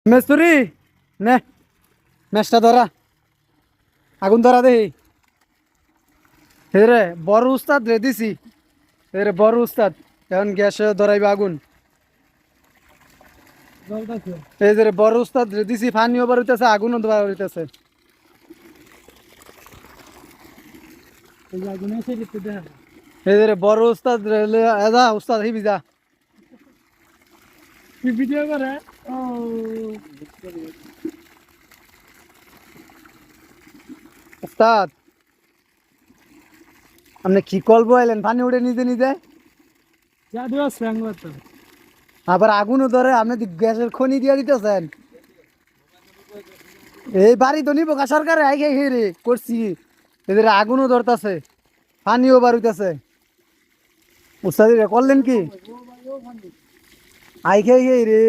মেস্তুরি নে ম্যাচটা ধরা আগুন ধরা দেহি রে বড় উস্তাদ রে দিছি রে বড় উস্তাদ এখন গ্যাসে ধরাইবে আগুন এই যে রে বড় উস্তাদ রে দিছি পানিও বার হইতেছে আগুনও বার হইতেছে এই যে রে বড় উস্তাদ রে এদা উস্তাদ হিবি যা ভিডিও করে ও উস্তাদ আপনি কি করবো এলেন পানি উঠে নিজে নিজে আবার আগুনও ধরে আপনি গ্যাসের খনি দিয়ে দিতেছেন এই বাড়ি তো নিব সরকারে আই খেয়ে রে করছি এদের আগুনও ধরতেছে পানিও বার হইতেছে উস্তাদি করলেন কি আই খেয়ে রে